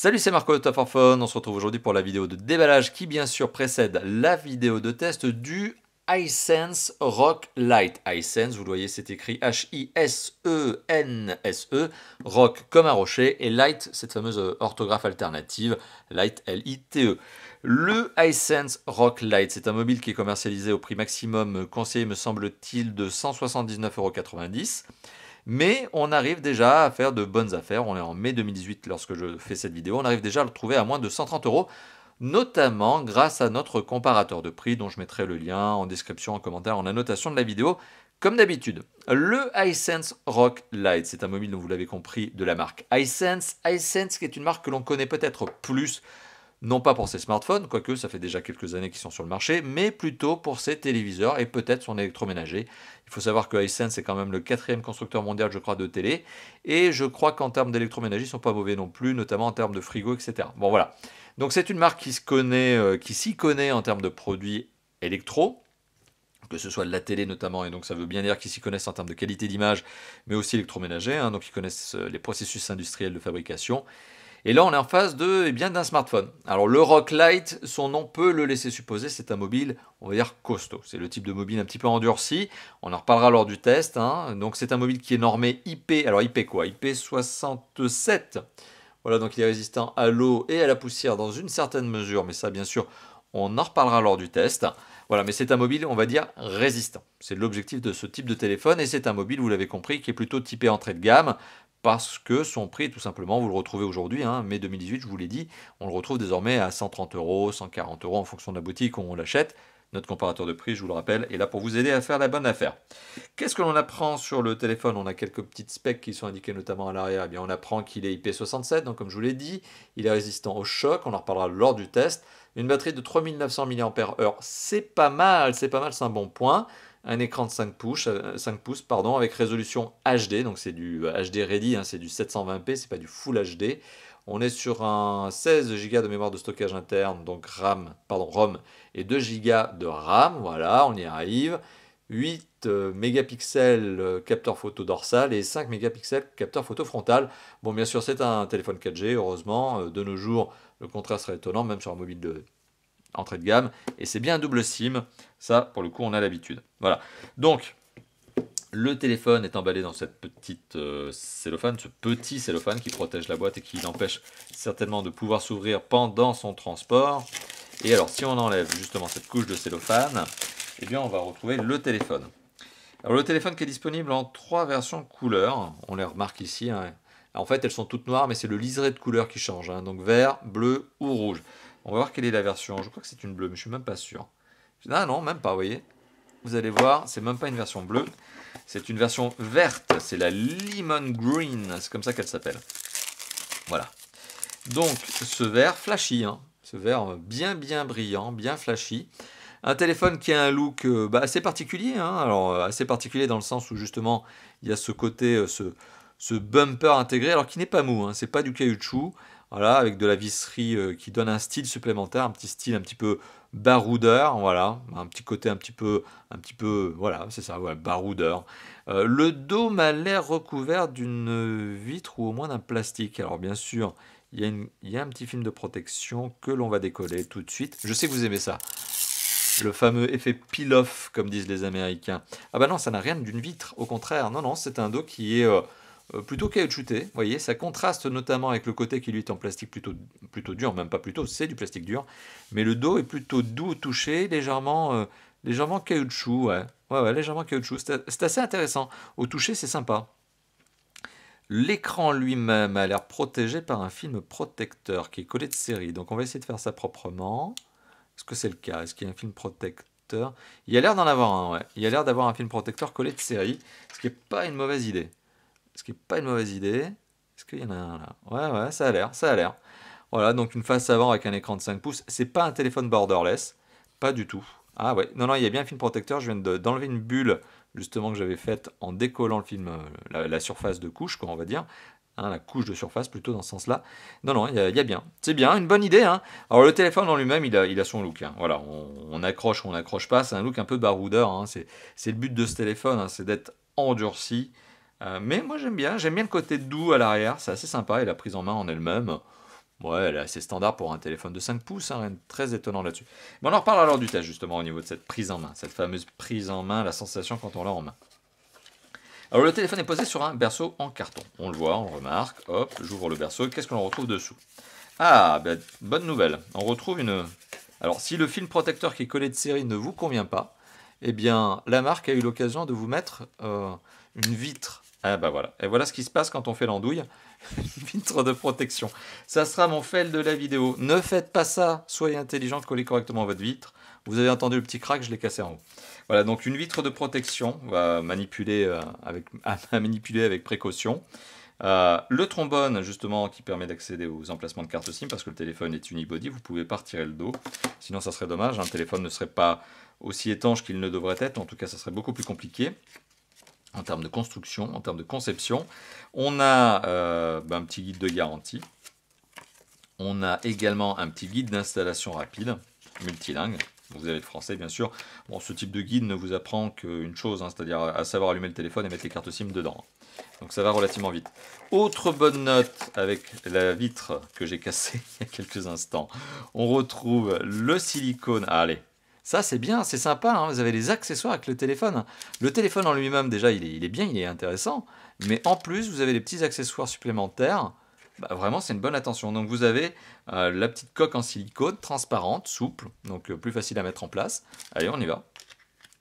Salut, c'est Marco de Top for Phone. On se retrouve aujourd'hui pour la vidéo de déballage qui bien sûr précède la vidéo de test du Hisense Rock Lite. Hisense, vous le voyez, c'est écrit H-I-S-E-N-S-E, Rock comme un rocher, et Lite, cette fameuse orthographe alternative, Lite, L-I-T-E. Le Hisense Rock Lite, c'est un mobile qui est commercialisé au prix maximum conseillé, me semble-t-il, de 179,90 €. Mais on arrive déjà à faire de bonnes affaires. On est en mai 2018 lorsque je fais cette vidéo. On arrive déjà à le trouver à moins de 130 €, notamment grâce à notre comparateur de prix dont je mettrai le lien en description, en commentaire, en annotation de la vidéo. Comme d'habitude, le Hisense Rock Lite, c'est un mobile dont vous l'avez compris de la marque Hisense. Hisense qui est une marque que l'on connaît peut-être plus, non pas pour ses smartphones, quoique ça fait déjà quelques années qu'ils sont sur le marché, mais plutôt pour ses téléviseurs et peut-être son électroménager. Il faut savoir que Hisense est quand même le 4e constructeur mondial, je crois, de télé, et je crois qu'en termes d'électroménager, ils ne sont pas mauvais non plus, notamment en termes de frigo, etc. Bon voilà. Donc c'est une marque qui s'y connaît en termes de produits électro, que ce soit de la télé notamment, et donc ça veut bien dire qu'ils s'y connaissent en termes de qualité d'image, mais aussi électroménager, hein, donc ils connaissent les processus industriels de fabrication. Et là, on est en face d'un smartphone. Alors, le Rock Lite, son nom peut le laisser supposer, c'est un mobile, on va dire, costaud. C'est le type de mobile un petit peu endurci. On en reparlera lors du test, hein. Donc, c'est un mobile qui est normé IP. Alors, IP quoi? IP67. Voilà, donc il est résistant à l'eau et à la poussière dans une certaine mesure. Mais ça, bien sûr, on en reparlera lors du test. Voilà, mais c'est un mobile, on va dire, résistant. C'est l'objectif de ce type de téléphone. Et c'est un mobile, vous l'avez compris, qui est plutôt typé entrée de gamme, parce que son prix, tout simplement, vous le retrouvez aujourd'hui, hein, mai 2018, je vous l'ai dit, on le retrouve désormais à 130 €, 140 € en fonction de la boutique où on l'achète. Notre comparateur de prix, je vous le rappelle, est là pour vous aider à faire la bonne affaire. Qu'est-ce que l'on apprend sur le téléphone? On a quelques petites specs qui sont indiquées notamment à l'arrière. Eh bien, on apprend qu'il est IP67, donc comme je vous l'ai dit, il est résistant au choc, on en reparlera lors du test. Une batterie de 3900 mAh, c'est pas mal, c'est un bon point. Un écran de 5 pouces pardon, avec résolution HD, donc c'est du HD Ready, hein, c'est du 720p, c'est pas du Full HD. On est sur un 16 Go de mémoire de stockage interne, donc ROM et 2 Go de RAM, voilà, on y arrive. 8 mégapixels capteur photo dorsal et 5 mégapixels capteur photo frontal. Bon, bien sûr, c'est un téléphone 4G, heureusement. De nos jours, le contraire serait étonnant, même sur un mobile de entrée de gamme. Et c'est bien un double SIM. Ça, pour le coup, on a l'habitude. Voilà. Donc, le téléphone est emballé dans cette petite cellophane, ce petit cellophane qui protège la boîte et qui l'empêche certainement de pouvoir s'ouvrir pendant son transport. Et alors, si on enlève justement cette couche de cellophane, eh bien, on va retrouver le téléphone. Alors, le téléphone qui est disponible en 3 versions couleurs. On les remarque ici, hein. En fait, elles sont toutes noires, mais c'est le liseré de couleur qui change, hein. Donc, vert, bleu ou rouge. On va voir quelle est la version. Je crois que c'est une bleue, mais je suis même pas sûr. Ah non, même pas, vous voyez. Vous allez voir, c'est même pas une version bleue. C'est une version verte. C'est la Lemon Green. C'est comme ça qu'elle s'appelle. Voilà. Donc, ce vert flashy, hein. Ce vert bien brillant, bien flashy. Un téléphone qui a un look assez particulier, hein. Alors, assez particulier dans le sens où justement il y a ce côté, ce bumper intégré, alors qui n'est pas mou, hein, c'est pas du caoutchouc, voilà, avec de la visserie qui donne un style supplémentaire, un petit style un petit peu baroudeur, voilà, un petit côté un petit peu, voilà, c'est ça, ouais, baroudeur. Le dôme a l'air recouvert d'une vitre ou au moins d'un plastique. Alors bien sûr, il y a un petit film de protection que l'on va décoller tout de suite. Je sais que vous aimez ça. Le fameux effet peel-off, comme disent les Américains. Ah bah non, ça n'a rien d'une vitre, au contraire. Non, non, c'est un dos qui est plutôt caoutchouté. Vous voyez, ça contraste notamment avec le côté qui lui est en plastique plutôt dur, même pas plutôt, c'est du plastique dur. Mais le dos est plutôt doux au toucher, légèrement caoutchouc, ouais. Ouais, légèrement caoutchouc. C'est assez intéressant. Au toucher, c'est sympa. L'écran lui-même a l'air protégé par un film protecteur qui est collé de série. Donc on va essayer de faire ça proprement. Est-ce que c'est le cas? Est-ce qu'il y a un film protecteur? Il y a l'air d'en avoir un, ouais. Il y a l'air d'avoir un film protecteur collé de série, ce qui n'est pas une mauvaise idée. Est-ce qu'il y en a un là? Ouais, ça a l'air. Voilà, donc une face avant avec un écran de 5 pouces. C'est pas un téléphone borderless, pas du tout. Ah ouais, non, il y a bien un film protecteur. Je viens d'enlever une bulle, justement, que j'avais faite en décollant le film, la surface de couche, quoi, on va dire. Hein, la couche de surface plutôt dans ce sens-là. Non, il y a bien. C'est bien, une bonne idée, hein. Alors le téléphone en lui-même, il a son look, hein. Voilà, on accroche ou on n'accroche pas, c'est un look un peu baroudeur, hein. C'est le but de ce téléphone, hein, c'est d'être endurci. Mais moi j'aime bien le côté doux à l'arrière, c'est assez sympa, et la prise en main en elle-même, Ouais, elle est assez standard pour un téléphone de 5 pouces, hein, rien de très étonnant là-dessus. Mais on en reparle alors du test justement au niveau de cette prise en main, cette fameuse prise en main, la sensation quand on l'a en main. Alors le téléphone est posé sur un berceau en carton. On le voit, on le remarque, hop, j'ouvre le berceau, qu'est-ce que l'on retrouve dessous? Ah, ben, bonne nouvelle, on retrouve une... Alors si le film protecteur qui est collé de série ne vous convient pas, eh bien la marque a eu l'occasion de vous mettre une vitre. Ah bah voilà, et voilà ce qui se passe quand on fait l'andouille, une vitre de protection. Ça sera mon fail de la vidéo. Ne faites pas ça, soyez intelligent, collez correctement votre vitre. Vous avez entendu le petit crack, je l'ai cassé en haut. Voilà, donc une vitre de protection, on va manipuler, à manipuler avec précaution. Le trombone, justement, qui permet d'accéder aux emplacements de carte SIM, parce que le téléphone est unibody, vous pouvez pas retirer le dos, sinon ça serait dommage, hein, le téléphone ne serait pas aussi étanche qu'il ne devrait être, en tout cas ça serait beaucoup plus compliqué en termes de construction, en termes de conception. On a un petit guide de garantie, on a également un petit guide d'installation rapide, multilingue. Vous avez le français, bien sûr. Bon, ce type de guide ne vous apprend qu'une chose, hein, c'est-à-dire à savoir allumer le téléphone et mettre les cartes SIM dedans. Donc ça va relativement vite. Autre bonne note avec la vitre que j'ai cassée il y a quelques instants. On retrouve le silicone. Ah, allez, ça c'est bien, c'est sympa, hein, vous avez les accessoires avec le téléphone. Le téléphone en lui-même, déjà, il est bien, il est intéressant. Mais en plus, vous avez les petits accessoires supplémentaires. Bah, vraiment, c'est une bonne attention. Donc vous avez la petite coque en silicone, transparente, souple, donc plus facile à mettre en place. Allez, on y va.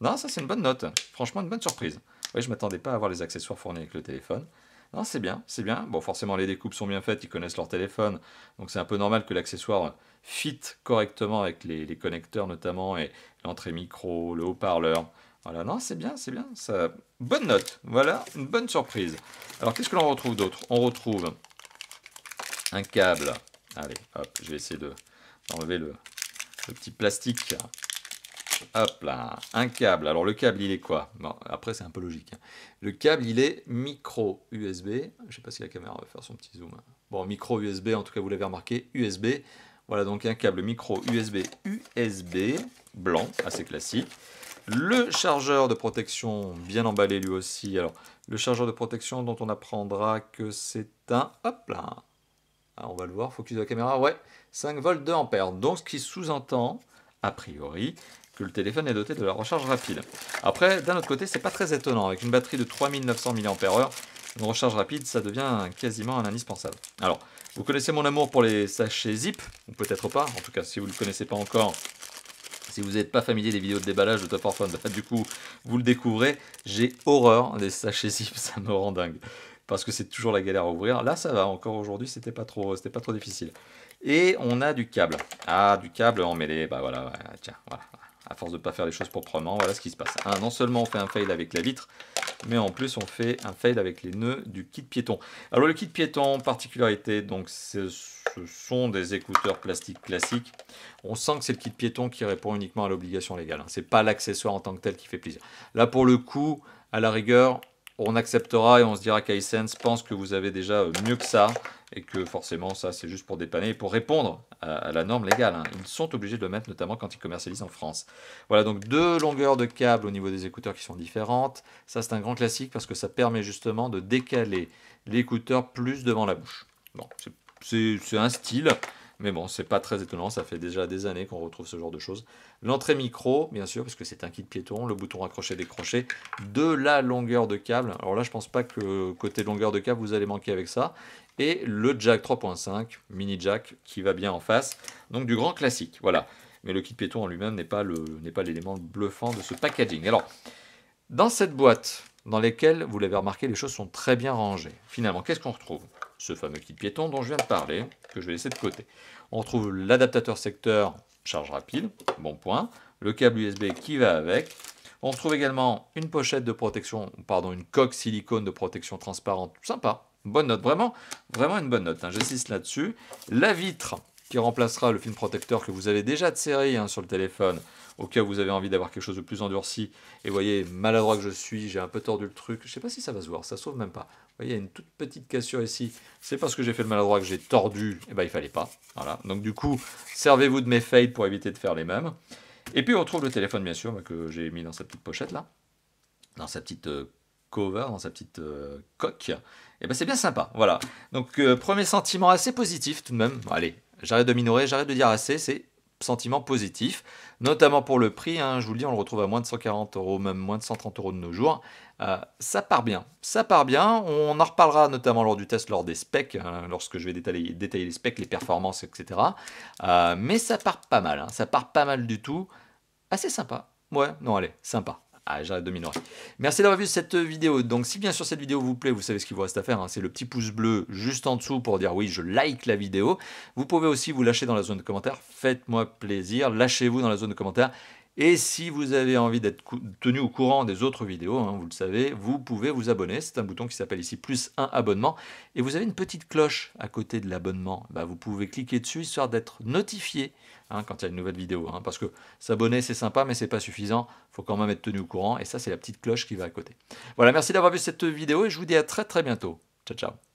Non, ça c'est une bonne note. Franchement, une bonne surprise. Oui, je ne m'attendais pas à avoir les accessoires fournis avec le téléphone. Non, c'est bien, c'est bien. Bon, forcément, les découpes sont bien faites, ils connaissent leur téléphone. Donc c'est un peu normal que l'accessoire fit correctement avec les connecteurs notamment, et l'entrée micro, le haut-parleur. Voilà, non, c'est bien, c'est bien. Ça... Bonne note, voilà, une bonne surprise. Alors, qu'est-ce que l'on retrouve d'autre? On retrouve un câble. Allez, hop, je vais essayer d'enlever le petit plastique. Hop là, un câble. Alors le câble, il est quoi? Bon, après, c'est un peu logique, hein. Le câble, il est micro USB. Je ne sais pas si la caméra va faire son petit zoom. Bon, micro USB, en tout cas, vous l'avez remarqué, USB. Voilà, donc un câble micro USB blanc, assez classique. Le chargeur de protection, bien emballé lui aussi. Alors, le chargeur de protection dont on apprendra que c'est un... Hop là. Alors, on va le voir, focus de la caméra. Ouais, 5 volts 2 ampères. Donc, ce qui sous-entend, a priori, que le téléphone est doté de la recharge rapide. Après, d'un autre côté, c'est pas très étonnant. Avec une batterie de 3900 mAh, une recharge rapide, ça devient quasiment un indispensable. Alors, vous connaissez mon amour pour les sachets zip, ou peut-être pas. En tout cas, si vous ne le connaissez pas encore, si vous n'êtes pas familier des vidéos de déballage de Top 4 Fun, bah, du coup, vous le découvrez. J'ai horreur des sachets zip, ça me rend dingue. Parce que c'est toujours la galère à ouvrir. Là, ça va. Encore aujourd'hui, c'était pas trop difficile. Et on a du câble. Ah, du câble emmêlé. Bah voilà, ouais, tiens, voilà. À force de ne pas faire les choses proprement, voilà ce qui se passe. Ah, non seulement on fait un fail avec la vitre, mais en plus on fait un fail avec les nœuds du kit piéton. Alors le kit piéton, particularité, donc ce sont des écouteurs plastiques classiques. On sent que c'est le kit piéton qui répond uniquement à l'obligation légale, hein. C'est pas l'accessoire en tant que tel qui fait plaisir. Là pour le coup, à la rigueur, on acceptera et on se dira qu'Hisense pense que vous avez déjà mieux que ça, et que forcément ça c'est juste pour dépanner et pour répondre à la norme légale, hein. Ils sont obligés de le mettre, notamment quand ils commercialisent en France. Voilà, donc 2 longueurs de câble au niveau des écouteurs qui sont différentes. Ça c'est un grand classique parce que ça permet justement de décaler l'écouteur plus devant la bouche. Bon, c'est un style, mais bon, c'est pas très étonnant, ça fait déjà des années qu'on retrouve ce genre de choses. L'entrée micro, bien sûr, parce que c'est un kit piéton, le bouton accroché-décroché, de la longueur de câble. Alors là, je pense pas que côté longueur de câble, vous allez manquer avec ça. Et le jack 3.5, mini jack, qui va bien en face. Donc du grand classique, voilà. Mais le kit piéton en lui-même n'est pas l'élément bluffant de ce packaging. Alors, dans cette boîte, dans laquelle, vous l'avez remarqué, les choses sont très bien rangées. Finalement, qu'est-ce qu'on retrouve? Ce fameux kit piéton dont je viens de parler, que je vais laisser de côté. On retrouve l'adaptateur secteur charge rapide, bon point, le câble USB qui va avec. On retrouve également une pochette de protection, pardon, une coque silicone de protection transparente, sympa, bonne note, vraiment une bonne note, hein, j'insiste là-dessus. La vitre qui remplacera le film protecteur que vous avez déjà de série, hein, sur le téléphone, au cas où vous avez envie d'avoir quelque chose de plus endurci. Et vous voyez, maladroit que je suis, j'ai un peu tordu le truc. Je ne sais pas si ça va se voir, ça ne sauve même pas. Vous voyez, il y a une toute petite cassure ici. C'est parce que j'ai fait le maladroit que j'ai tordu, et ben il fallait pas. Voilà. Donc du coup, servez-vous de mes fails pour éviter de faire les mêmes. Et puis on retrouve le téléphone, bien sûr, que j'ai mis dans sa petite pochette là, dans sa petite cover, dans sa petite coque. Et ben c'est bien sympa, voilà. Donc premier sentiment assez positif tout de même. Bon, allez, j'arrête de minorer, j'arrête de dire assez, c'est sentiment positif, notamment pour le prix, hein, je vous le dis, on le retrouve à moins de 140 euros, même moins de 130 euros de nos jours. Ça part bien, on en reparlera notamment lors du test, lors des specs, hein, lorsque je vais détailler les specs, les performances, etc. Mais ça part pas mal, hein, ça part pas mal du tout, assez sympa, ouais, non allez, sympa. Ah, j'arrête de minorer. Merci d'avoir vu cette vidéo. Donc, si bien sûr cette vidéo vous plaît, vous savez ce qu'il vous reste à faire. Hein, c'est le petit pouce bleu juste en dessous pour dire oui, je like la vidéo. Vous pouvez aussi vous lâcher dans la zone de commentaires. Faites-moi plaisir. Lâchez-vous dans la zone de commentaires. Et si vous avez envie d'être tenu au courant des autres vidéos, hein, vous le savez, vous pouvez vous abonner. C'est un bouton qui s'appelle ici plus un abonnement. Et vous avez une petite cloche à côté de l'abonnement. Bah, vous pouvez cliquer dessus histoire d'être notifié, hein, quand il y a une nouvelle vidéo. Hein, parce que s'abonner c'est sympa mais c'est pas suffisant. Il faut quand même être tenu au courant. Et ça c'est la petite cloche qui va à côté. Voilà, merci d'avoir vu cette vidéo et je vous dis à très très bientôt. Ciao ciao.